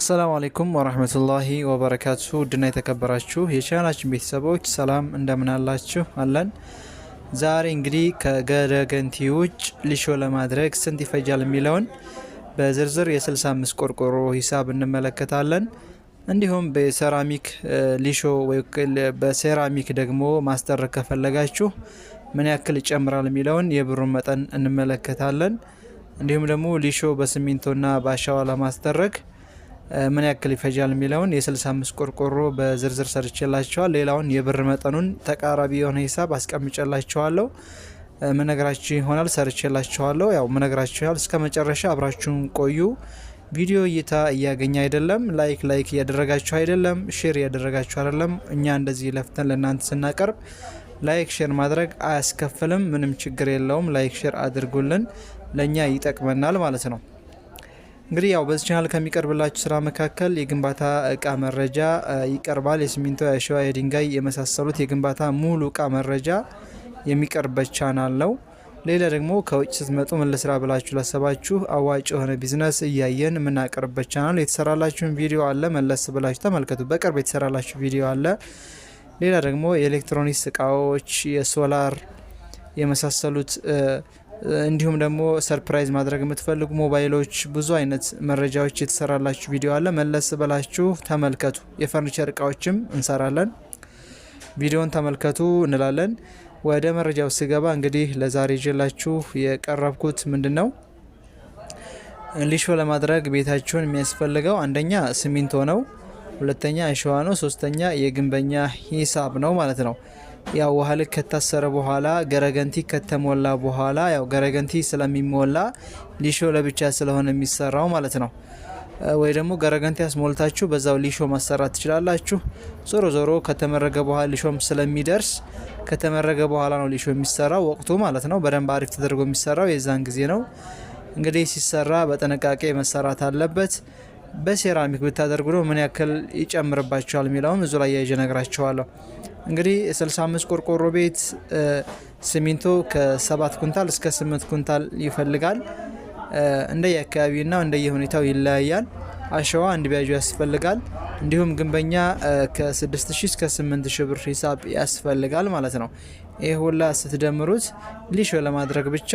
السلام عليكم ورحمة الله وبركاته دنا የተከበራችሁ የቻናላችን ቤተሰቦች ሰላም እንደምን አላችሁ አለን። ዛሬ እንግዲህ ከገረገንቲ ውጭ ሊሾ ለማድረግ ስንት ይፈጃል የሚለውን በዝርዝር የ65 ቆርቆሮ ሂሳብ እንመለከታለን። እንዲሁም በሴራሚክ ሊሾ ወይ በሴራሚክ ደግሞ ማስተረክ ከፈለጋችሁ ምን ያክል ይጨምራል የሚለውን የብሩን መጠን እንመለከታለን። እንዲሁም ደግሞ ሊሾ በሲሚንቶና በአሸዋ ለማስተረክ ምን ያክል ይፈጃል የሚለውን የ65 ቆርቆሮ በዝርዝር ሰርቼላችኋል። ሌላውን የብር መጠኑን ተቃራቢ የሆነ ሂሳብ አስቀምጬላችኋለሁ። መነግራችሁ ይሆናል ሰርቼላችኋለሁ። ያው መነግራችሁ ይሆናል። እስከ መጨረሻ አብራችሁን ቆዩ። ቪዲዮ እይታ እያገኘ አይደለም፣ ላይክ እያደረጋችሁ አይደለም፣ ሼር እያደረጋችሁ አይደለም። እኛ እንደዚህ ለፍተን ለእናንተ ስናቀርብ ላይክ ሼር ማድረግ አያስከፍልም፣ ምንም ችግር የለውም። ላይክ ሼር አድርጉልን፣ ለኛ ይጠቅመናል ማለት ነው። እንግዲህ ያው በዚህ ቻናል ከሚቀርብላችሁ ስራ መካከል የግንባታ እቃ መረጃ ይቀርባል። የሲሚንቶ፣ የአሸዋ፣ የድንጋይ የመሳሰሉት የግንባታ ሙሉ እቃ መረጃ የሚቀርብበት ቻናል ነው። ሌላ ደግሞ ከውጭ ስትመጡ ምን ልስራ ብላችሁ ላሰባችሁ አዋጭ የሆነ ቢዝነስ እያየን የምናቀርብበት ቻናል። የተሰራላችሁን ቪዲዮ አለ፣ መለስ ብላችሁ ተመልከቱ። በቅርብ የተሰራላችሁ ቪዲዮ አለ። ሌላ ደግሞ የኤሌክትሮኒክስ እቃዎች፣ የሶላር የመሳሰሉት እንዲሁም ደግሞ ሰርፕራይዝ ማድረግ የምትፈልጉ ሞባይሎች፣ ብዙ አይነት መረጃዎች የተሰራላችሁ ቪዲዮ አለ። መለስ ብላችሁ ተመልከቱ። የፈርኒቸር እቃዎችም እንሰራለን፣ ቪዲዮን ተመልከቱ እንላለን። ወደ መረጃው ስገባ እንግዲህ ለዛሬ ይዤላችሁ የቀረብኩት ምንድነው፣ ሊሾ ለማድረግ ቤታችሁን የሚያስፈልገው አንደኛ ሲሚንቶ ነው፣ ሁለተኛ አሸዋ ነው፣ ሶስተኛ የግንበኛ ሂሳብ ነው ማለት ነው። ያው ውሃ ልክ ከታሰረ በኋላ ገረገንቲ ከተሞላ በኋላ ያው ገረገንቲ ስለሚሞላ ሊሾ ለብቻ ስለሆነ የሚሰራው ማለት ነው። ወይ ደግሞ ገረገንቲ አስሞልታችሁ በዛው ሊሾ ማሰራት ትችላላችሁ። ዞሮ ከተመረገ በኋላ ሊሾም ስለሚደርስ ከተመረገ በኋላ ነው ሊሾ የሚሰራው ወቅቱ ማለት ነው። በደንብ አሪፍ ተደርጎ የሚሰራው የዛን ጊዜ ነው። እንግዲህ ሲሰራ በጥንቃቄ መሰራት አለበት። በሴራሚክ ብታደርጉ ነው ምን ያክል ይጨምርባችኋል የሚለውን እዙ ላይ ያይዤ ነግራችኋለሁ። እንግዲህ 65 ቆርቆሮ ቤት ሲሚንቶ ከ7 ኩንታል እስከ 8 ኩንታል ይፈልጋል። እንደየ አካባቢውና እንደየ ሁኔታው ይለያያል። አሸዋ አንድ ቢያጁ ያስፈልጋል። እንዲሁም ግንበኛ ከ6000 እስከ 8000 ብር ሂሳብ ያስፈልጋል ማለት ነው። ይሄ ሁላ ስትደምሩት ሊሾ ለማድረግ ብቻ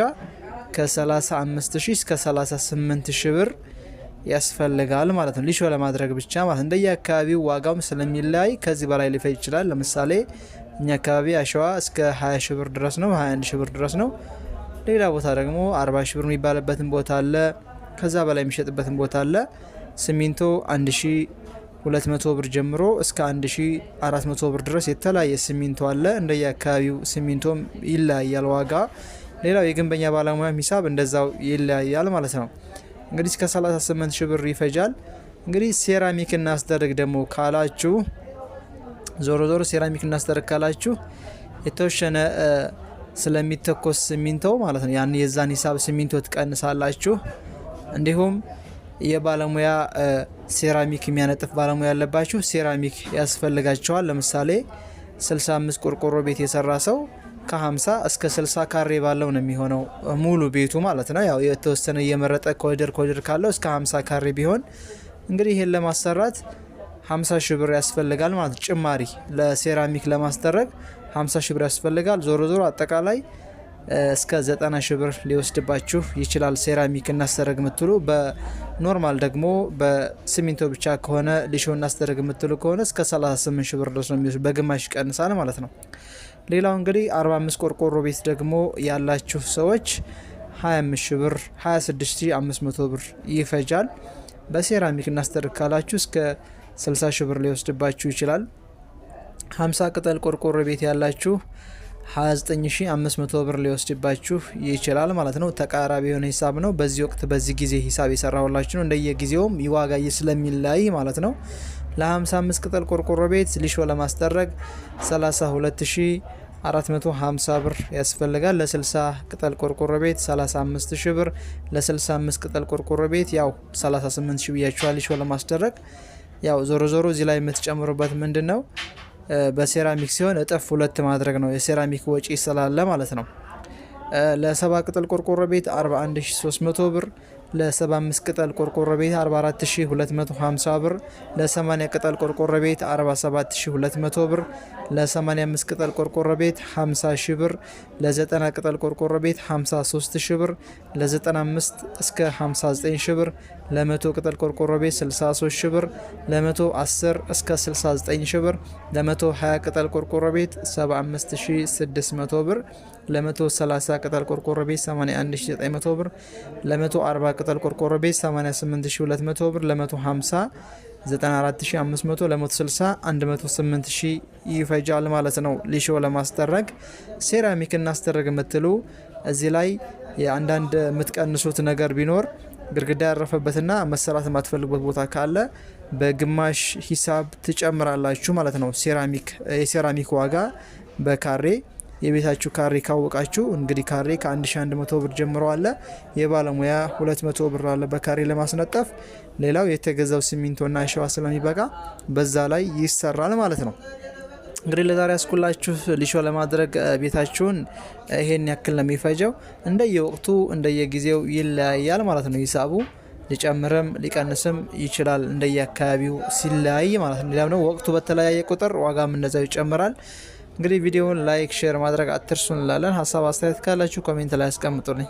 ከ35000 እስከ 38000 ብር ያስፈልጋል ማለት ነው። ሊሾ ለማድረግ ብቻ ማለት እንደየ አካባቢው ዋጋውም ስለሚለያይ ከዚህ በላይ ሊፈጅ ይችላል። ለምሳሌ እኛ አካባቢ አሸዋ እስከ 20 ሺህ ብር ድረስ ነው፣ 21 ሺህ ብር ድረስ ነው። ሌላ ቦታ ደግሞ 40 ሺህ ብር የሚባልበትን ቦታ አለ፣ ከዛ በላይ የሚሸጥበትን ቦታ አለ። ሲሚንቶ 1200 ብር ጀምሮ እስከ 1400 ብር ድረስ የተለያየ ሲሚንቶ አለ። እንደየ አካባቢው ሲሚንቶም ይለያያል ዋጋ። ሌላው የግንበኛ ባለሙያ ሂሳብ እንደዛው ይለያያል ማለት ነው። እንግዲህ እስከ 38 ሺህ ብር ይፈጃል። እንግዲህ ሴራሚክ እናስደርግ ደግሞ ካላችሁ ዞሮ ሴራሚክ እናስደርግ ካላችሁ የተወሰነ ስለሚተኮስ ሲሚንቶ ማለት ነው ያን የዛን ሂሳብ ሲሚንቶ ትቀንሳላችሁ። እንዲሁም የባለሙያ ሴራሚክ የሚያነጥፍ ባለሙያ ያለባችሁ ሴራሚክ ያስፈልጋቸዋል። ለምሳሌ 65 ቆርቆሮ ቤት የሰራ ሰው ከ50 እስከ 60 ካሬ ባለው ነው የሚሆነው ሙሉ ቤቱ ማለት ነው። ያው የተወሰነ እየመረጠ ኮሪደር ካለው እስከ 50 ካሬ ቢሆን እንግዲህ ይሄን ለማሰራት 50 ሺህ ብር ያስፈልጋል ማለት ጭማሪ ለሴራሚክ ለማስደረግ 50 ሺህ ብር ያስፈልጋል። ዞሮ አጠቃላይ እስከ 90 ሺህ ብር ሊወስድባችሁ ይችላል ሴራሚክ እናስደረግ የምትሉ። በኖርማል ደግሞ በሲሚንቶ ብቻ ከሆነ ሊሾ እናስደረግ የምትሉ ከሆነ እስከ 38 ሺህ ብር ድረስ ነው የሚወስድ፣ በግማሽ ይቀንሳል ማለት ነው። ሌላው እንግዲህ 45 ቆርቆሮ ቤት ደግሞ ያላችሁ ሰዎች 25 ሺህ ብር 26500 ብር ይፈጃል። በሴራሚክ እናስደርግ ካላችሁ እስከ 60 ሺህ ብር ሊወስድባችሁ ይችላል። 50 ቅጠል ቆርቆሮ ቤት ያላችሁ 29500 ብር ሊወስድባችሁ ይችላል ማለት ነው። ተቃራቢ የሆነ ሂሳብ ነው። በዚህ ወቅት በዚህ ጊዜ ሂሳብ የሰራሁላችሁ ነው። እንደየጊዜውም ይዋጋ ስለሚለያይ ማለት ነው። ለ55 ቅጠል ቆርቆሮ ቤት ሊሾ ለማስደረግ 32450 ብር ያስፈልጋል። ለ60 ቅጠል ቆርቆሮ ቤት 35000 ብር፣ ለ65 ቅጠል ቆርቆሮ ቤት ያው 38000 ብያችኋል ሊሾ ለማስደረግ። ያው ዞሮ እዚህ ላይ የምትጨምሩበት ምንድነው በሴራሚክ ሲሆን እጥፍ ሁለት ማድረግ ነው፣ የሴራሚክ ወጪ ስላለ ማለት ነው። ለ7 ቅጠል ቆርቆሮ ቤት 41300 ብር፣ ለ75 ቅጠል ቆርቆሮ ቤት 44250 ብር፣ ለ80 ቅጠል ቆርቆሮ ቤት 47200 ብር፣ ለ85 ቅጠል ቆርቆሮ ቤት 50 ሺህ ብር፣ ለ90 ቅጠል ቆርቆሮ ቤት 53 ሺህ ብር፣ ለ95 እስከ 59 ሺህ ብር፣ ለ100 ቅጠል ቆርቆሮ ቤት 63 ሺህ ብር፣ ለ110 እስከ 69 ሺህ ብር፣ ለ120 ቅጠል ቆርቆሮ ቤት 75600 ብር፣ ለ130 ቅጠል ቆርቆሮ ቤት 81900 ብር፣ ለ140 ቅጠል ቆርቆሮ ቤት 88200 ብር፣ ለ150 94500፣ ለ160 108000 ይፈጃል ማለት ነው። ሊሾ ለማስደረግ ሴራሚክ እናስደረግ የምትሉ እዚህ ላይ የአንዳንድ የምትቀንሱት ነገር ቢኖር ግድግዳ ያረፈበትና መሰራት የማትፈልጉበት ቦታ ካለ በግማሽ ሂሳብ ትጨምራላችሁ ማለት ነው። የሴራሚክ ዋጋ በካሬ የቤታችሁ ካሬ ካወቃችሁ እንግዲህ ካሬ ከ1100 ብር ጀምሮ አለ። የባለሙያ 200 ብር አለ በካሬ ለማስነጠፍ። ሌላው የተገዛው ሲሚንቶና አሸዋ ስለሚበቃ በዛ ላይ ይሰራል ማለት ነው። እንግዲህ ለዛሬ ያስኩላችሁ ሊሾ ለማድረግ ቤታችሁን ይሄን ያክል ነው የሚፈጀው። እንደየወቅቱ እንደየጊዜው ይለያያል ማለት ነው። ሂሳቡ ሊጨምርም ሊቀንስም ይችላል እንደየአካባቢው ሲለያይ ማለት ነው። ሌላው ወቅቱ በተለያየ ቁጥር ዋጋም እንደዛው ይጨምራል። እንግዲህ ቪዲዮውን ላይክ ሼር ማድረግ አትርሱ እንላለን። ሀሳብ አስተያየት ካላችሁ ኮሜንት ላይ አስቀምጡልኝ።